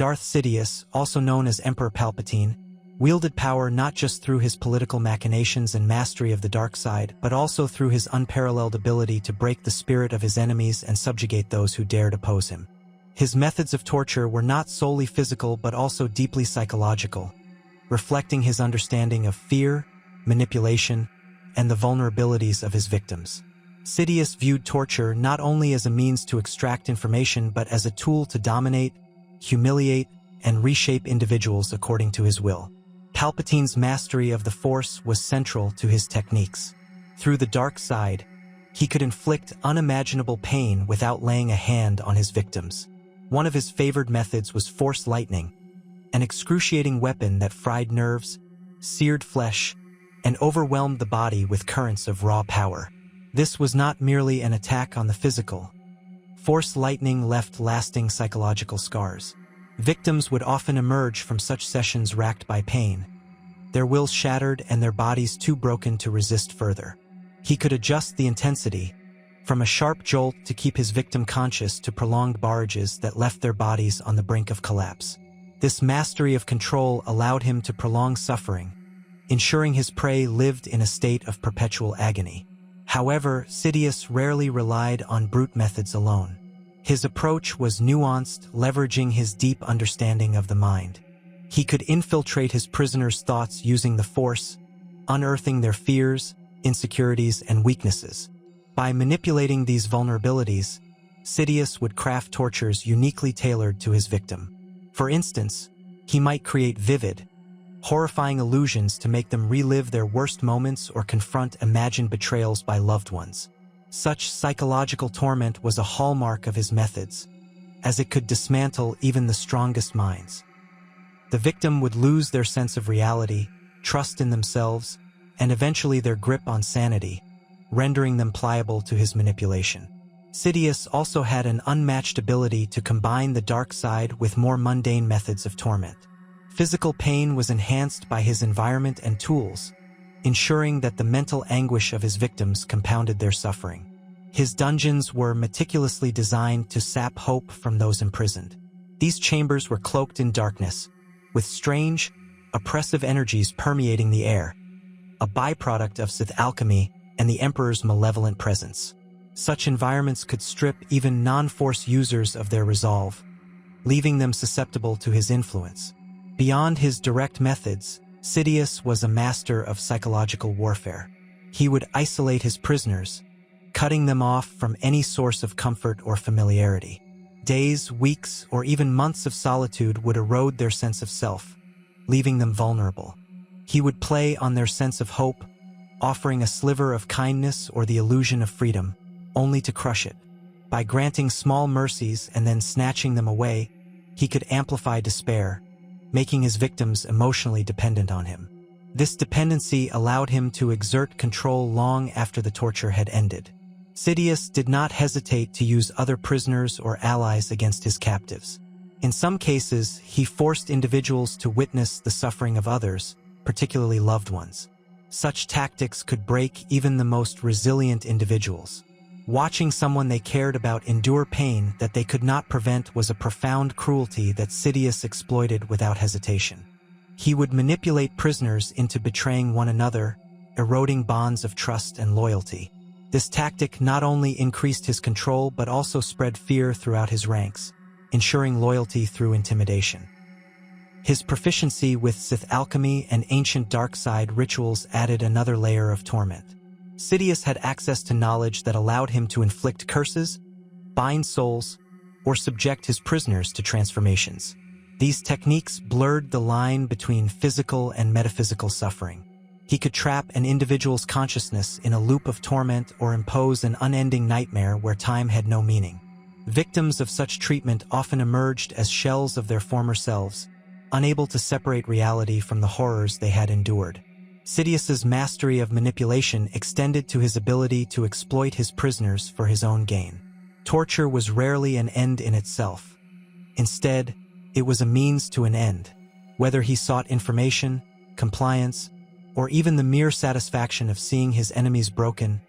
Darth Sidious, also known as Emperor Palpatine, wielded power not just through his political machinations and mastery of the dark side, but also through his unparalleled ability to break the spirit of his enemies and subjugate those who dared oppose him. His methods of torture were not solely physical but also deeply psychological, reflecting his understanding of fear, manipulation, and the vulnerabilities of his victims. Sidious viewed torture not only as a means to extract information but as a tool to dominate, humiliate, and reshape individuals according to his will. Palpatine's mastery of the Force was central to his techniques. Through the dark side, he could inflict unimaginable pain without laying a hand on his victims. One of his favored methods was Force lightning, an excruciating weapon that fried nerves, seared flesh, and overwhelmed the body with currents of raw power. This was not merely an attack on the physical. Force lightning left lasting psychological scars. Victims would often emerge from such sessions racked by pain, their wills shattered and their bodies too broken to resist further. He could adjust the intensity, from a sharp jolt to keep his victim conscious to prolonged barrages that left their bodies on the brink of collapse. This mastery of control allowed him to prolong suffering, ensuring his prey lived in a state of perpetual agony. However, Sidious rarely relied on brute methods alone. His approach was nuanced, leveraging his deep understanding of the mind. He could infiltrate his prisoners' thoughts using the Force, unearthing their fears, insecurities, and weaknesses. By manipulating these vulnerabilities, Sidious would craft tortures uniquely tailored to his victim. For instance, he might create vivid, horrifying illusions to make them relive their worst moments or confront imagined betrayals by loved ones. Such psychological torment was a hallmark of his methods, as it could dismantle even the strongest minds. The victim would lose their sense of reality, trust in themselves, and eventually their grip on sanity, rendering them pliable to his manipulation. Sidious also had an unmatched ability to combine the dark side with more mundane methods of torment. Physical pain was enhanced by his environment and tools, ensuring that the mental anguish of his victims compounded their suffering. His dungeons were meticulously designed to sap hope from those imprisoned. These chambers were cloaked in darkness, with strange, oppressive energies permeating the air, a byproduct of Sith alchemy and the Emperor's malevolent presence. Such environments could strip even non-Force users of their resolve, leaving them susceptible to his influence. Beyond his direct methods, Sidious was a master of psychological warfare. He would isolate his prisoners, cutting them off from any source of comfort or familiarity. Days, weeks, or even months of solitude would erode their sense of self, leaving them vulnerable. He would play on their sense of hope, offering a sliver of kindness or the illusion of freedom, only to crush it. By granting small mercies and then snatching them away, he could amplify despair, making his victims emotionally dependent on him. This dependency allowed him to exert control long after the torture had ended. Sidious did not hesitate to use other prisoners or allies against his captives. In some cases, he forced individuals to witness the suffering of others, particularly loved ones. Such tactics could break even the most resilient individuals. Watching someone they cared about endure pain that they could not prevent was a profound cruelty that Sidious exploited without hesitation. He would manipulate prisoners into betraying one another, eroding bonds of trust and loyalty. This tactic not only increased his control but also spread fear throughout his ranks, ensuring loyalty through intimidation. His proficiency with Sith alchemy and ancient dark side rituals added another layer of torment. Sidious had access to knowledge that allowed him to inflict curses, bind souls, or subject his prisoners to transformations. These techniques blurred the line between physical and metaphysical suffering. He could trap an individual's consciousness in a loop of torment or impose an unending nightmare where time had no meaning. Victims of such treatment often emerged as shells of their former selves, unable to separate reality from the horrors they had endured. Sidious's mastery of manipulation extended to his ability to exploit his prisoners for his own gain. Torture was rarely an end in itself. Instead, it was a means to an end. Whether he sought information, compliance, or even the mere satisfaction of seeing his enemies broken,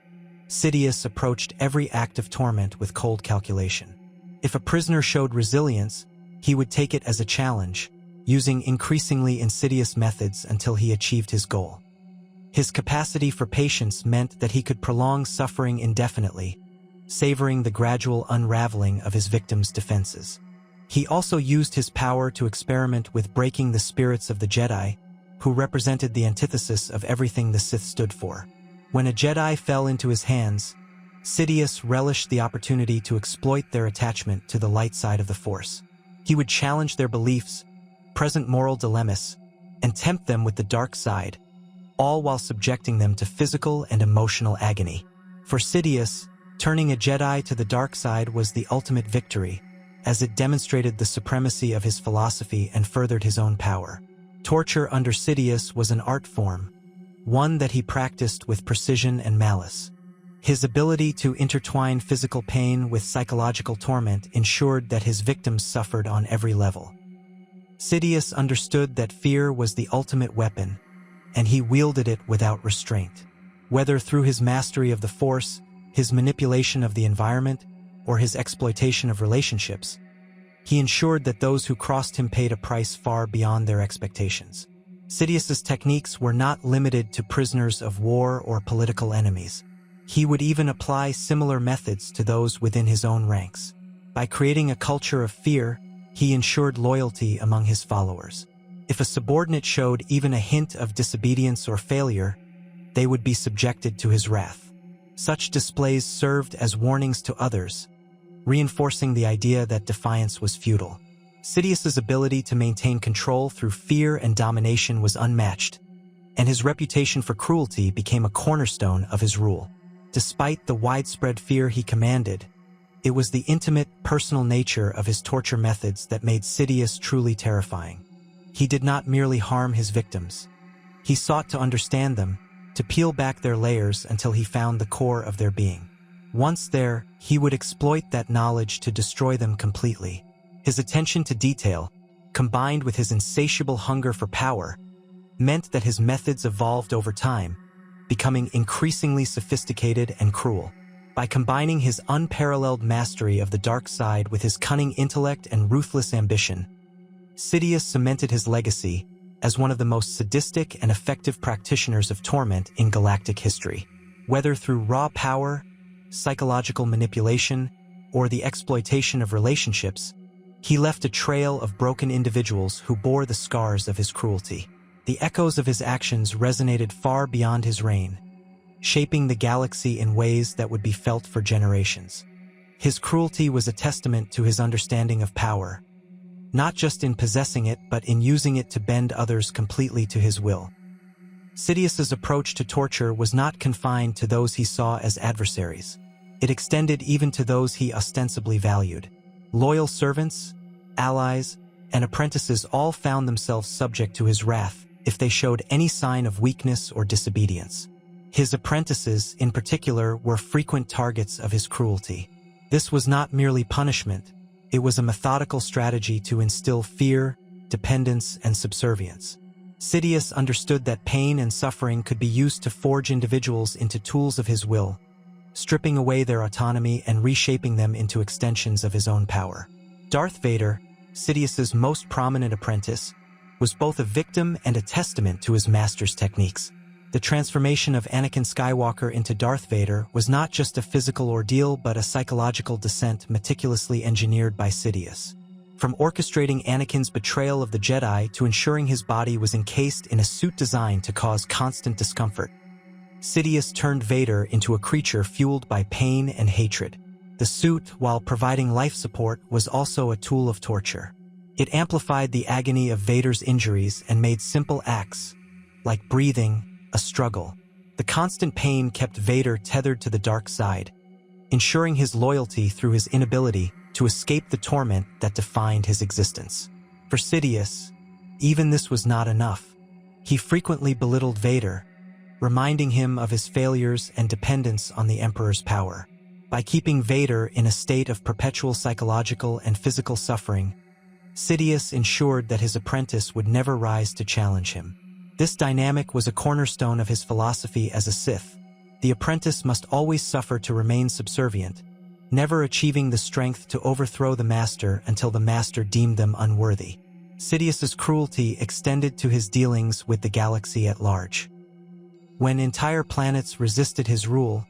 Sidious approached every act of torment with cold calculation. If a prisoner showed resilience, he would take it as a challenge, using increasingly insidious methods until he achieved his goal. His capacity for patience meant that he could prolong suffering indefinitely, savoring the gradual unraveling of his victim's defenses. He also used his power to experiment with breaking the spirits of the Jedi, who represented the antithesis of everything the Sith stood for. When a Jedi fell into his hands, Sidious relished the opportunity to exploit their attachment to the light side of the Force. He would challenge their beliefs, present moral dilemmas, and tempt them with the dark side, all while subjecting them to physical and emotional agony. For Sidious, turning a Jedi to the dark side was the ultimate victory, as it demonstrated the supremacy of his philosophy and furthered his own power. Torture under Sidious was an art form, one that he practiced with precision and malice. His ability to intertwine physical pain with psychological torment ensured that his victims suffered on every level. Sidious understood that fear was the ultimate weapon, and he wielded it without restraint. Whether through his mastery of the Force, his manipulation of the environment, or his exploitation of relationships, he ensured that those who crossed him paid a price far beyond their expectations. Sidious's techniques were not limited to prisoners of war or political enemies. He would even apply similar methods to those within his own ranks. By creating a culture of fear, he ensured loyalty among his followers. If a subordinate showed even a hint of disobedience or failure, they would be subjected to his wrath. Such displays served as warnings to others, reinforcing the idea that defiance was futile. Sidious's ability to maintain control through fear and domination was unmatched, and his reputation for cruelty became a cornerstone of his rule. Despite the widespread fear he commanded, it was the intimate, personal nature of his torture methods that made Sidious truly terrifying. He did not merely harm his victims. He sought to understand them, to peel back their layers until he found the core of their being. Once there, he would exploit that knowledge to destroy them completely. His attention to detail, combined with his insatiable hunger for power, meant that his methods evolved over time, becoming increasingly sophisticated and cruel. By combining his unparalleled mastery of the dark side with his cunning intellect and ruthless ambition, Sidious cemented his legacy as one of the most sadistic and effective practitioners of torment in galactic history. Whether through raw power, psychological manipulation, or the exploitation of relationships, he left a trail of broken individuals who bore the scars of his cruelty. The echoes of his actions resonated far beyond his reign, shaping the galaxy in ways that would be felt for generations. His cruelty was a testament to his understanding of power, not just in possessing it but in using it to bend others completely to his will. Sidious's approach to torture was not confined to those he saw as adversaries. It extended even to those he ostensibly valued. Loyal servants, allies, and apprentices all found themselves subject to his wrath if they showed any sign of weakness or disobedience. His apprentices, in particular, were frequent targets of his cruelty. This was not merely punishment, it was a methodical strategy to instill fear, dependence, and subservience. Sidious understood that pain and suffering could be used to forge individuals into tools of his will, stripping away their autonomy and reshaping them into extensions of his own power. Darth Vader, Sidious's most prominent apprentice, was both a victim and a testament to his master's techniques. The transformation of Anakin Skywalker into Darth Vader was not just a physical ordeal but a psychological descent meticulously engineered by Sidious. From orchestrating Anakin's betrayal of the Jedi to ensuring his body was encased in a suit designed to cause constant discomfort, Sidious turned Vader into a creature fueled by pain and hatred. The suit, while providing life support, was also a tool of torture. It amplified the agony of Vader's injuries and made simple acts, like breathing, a struggle. The constant pain kept Vader tethered to the dark side, ensuring his loyalty through his inability to escape the torment that defined his existence. For Sidious, even this was not enough. He frequently belittled Vader, reminding him of his failures and dependence on the Emperor's power. By keeping Vader in a state of perpetual psychological and physical suffering, Sidious ensured that his apprentice would never rise to challenge him. This dynamic was a cornerstone of his philosophy as a Sith. The apprentice must always suffer to remain subservient, never achieving the strength to overthrow the master until the master deemed them unworthy. Sidious's cruelty extended to his dealings with the galaxy at large. When entire planets resisted his rule,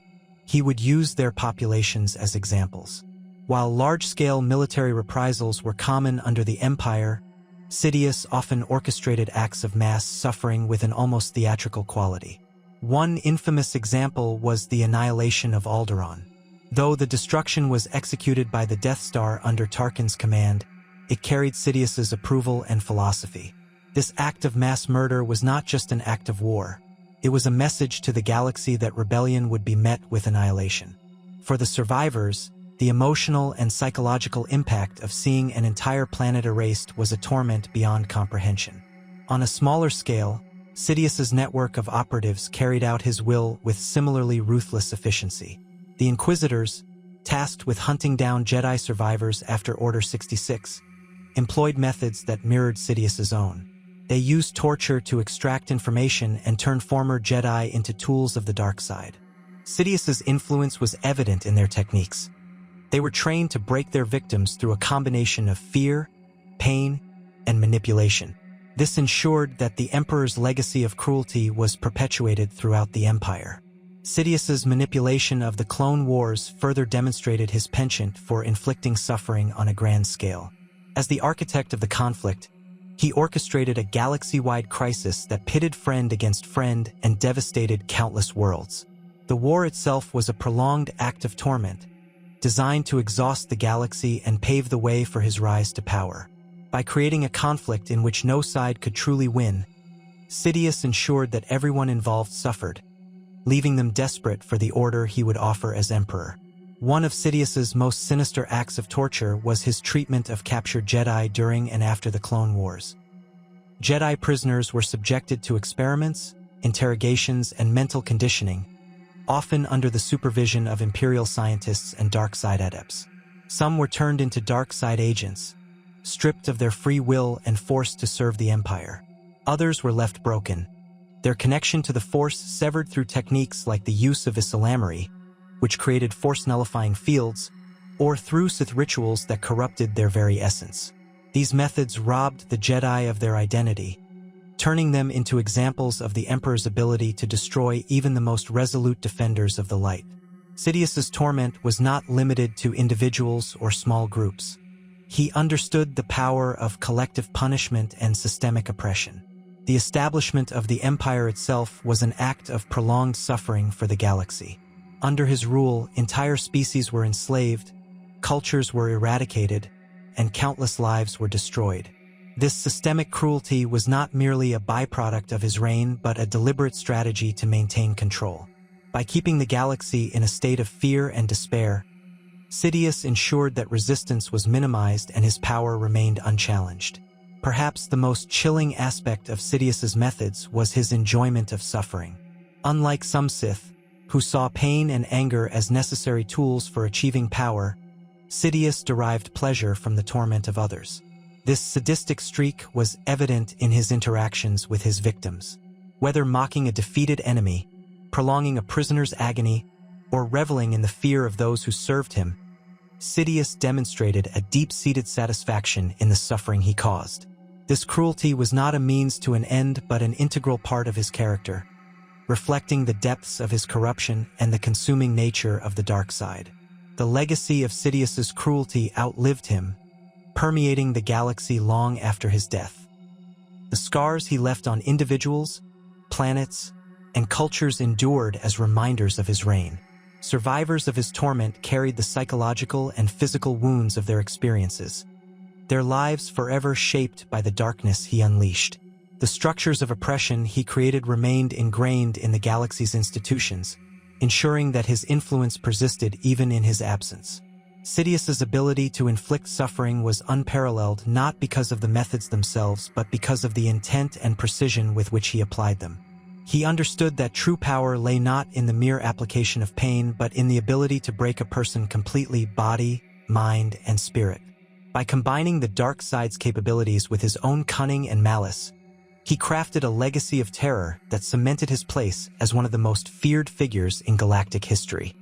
he would use their populations as examples. While large-scale military reprisals were common under the Empire, Sidious often orchestrated acts of mass suffering with an almost theatrical quality. One infamous example was the annihilation of Alderaan. Though the destruction was executed by the Death Star under Tarkin's command, it carried Sidious's approval and philosophy. This act of mass murder was not just an act of war. It was a message to the galaxy that rebellion would be met with annihilation. For the survivors, the emotional and psychological impact of seeing an entire planet erased was a torment beyond comprehension. On a smaller scale, Sidious's network of operatives carried out his will with similarly ruthless efficiency. The Inquisitors, tasked with hunting down Jedi survivors after Order 66, employed methods that mirrored Sidious's own. They used torture to extract information and turn former Jedi into tools of the dark side. Sidious's influence was evident in their techniques. They were trained to break their victims through a combination of fear, pain, and manipulation. This ensured that the Emperor's legacy of cruelty was perpetuated throughout the Empire. Sidious's manipulation of the Clone Wars further demonstrated his penchant for inflicting suffering on a grand scale. As the architect of the conflict, he orchestrated a galaxy-wide crisis that pitted friend against friend and devastated countless worlds. The war itself was a prolonged act of torment, designed to exhaust the galaxy and pave the way for his rise to power. By creating a conflict in which no side could truly win, Sidious ensured that everyone involved suffered, leaving them desperate for the order he would offer as Emperor. One of Sidious's most sinister acts of torture was his treatment of captured Jedi during and after the Clone Wars. Jedi prisoners were subjected to experiments, interrogations, and mental conditioning, often under the supervision of Imperial scientists and dark side adepts. Some were turned into dark side agents, stripped of their free will and forced to serve the Empire. Others were left broken, their connection to the Force severed through techniques like the use of Isolamery, which created Force-nullifying fields, or through Sith rituals that corrupted their very essence. These methods robbed the Jedi of their identity, turning them into examples of the Emperor's ability to destroy even the most resolute defenders of the light. Sidious's torment was not limited to individuals or small groups. He understood the power of collective punishment and systemic oppression. The establishment of the Empire itself was an act of prolonged suffering for the galaxy. Under his rule, entire species were enslaved, cultures were eradicated, and countless lives were destroyed. This systemic cruelty was not merely a byproduct of his reign, but a deliberate strategy to maintain control. By keeping the galaxy in a state of fear and despair, Sidious ensured that resistance was minimized and his power remained unchallenged. Perhaps the most chilling aspect of Sidious's methods was his enjoyment of suffering. Unlike some Sith, who saw pain and anger as necessary tools for achieving power, Sidious derived pleasure from the torment of others. This sadistic streak was evident in his interactions with his victims. Whether mocking a defeated enemy, prolonging a prisoner's agony, or reveling in the fear of those who served him, Sidious demonstrated a deep-seated satisfaction in the suffering he caused. This cruelty was not a means to an end but an integral part of his character, reflecting the depths of his corruption and the consuming nature of the dark side. The legacy of Sidious's cruelty outlived him, permeating the galaxy long after his death. The scars he left on individuals, planets, and cultures endured as reminders of his reign. Survivors of his torment carried the psychological and physical wounds of their experiences, their lives forever shaped by the darkness he unleashed. The structures of oppression he created remained ingrained in the galaxy's institutions, ensuring that his influence persisted even in his absence. Sidious's ability to inflict suffering was unparalleled not because of the methods themselves but because of the intent and precision with which he applied them. He understood that true power lay not in the mere application of pain but in the ability to break a person completely, body, mind, and spirit. By combining the dark side's capabilities with his own cunning and malice, he crafted a legacy of terror that cemented his place as one of the most feared figures in galactic history.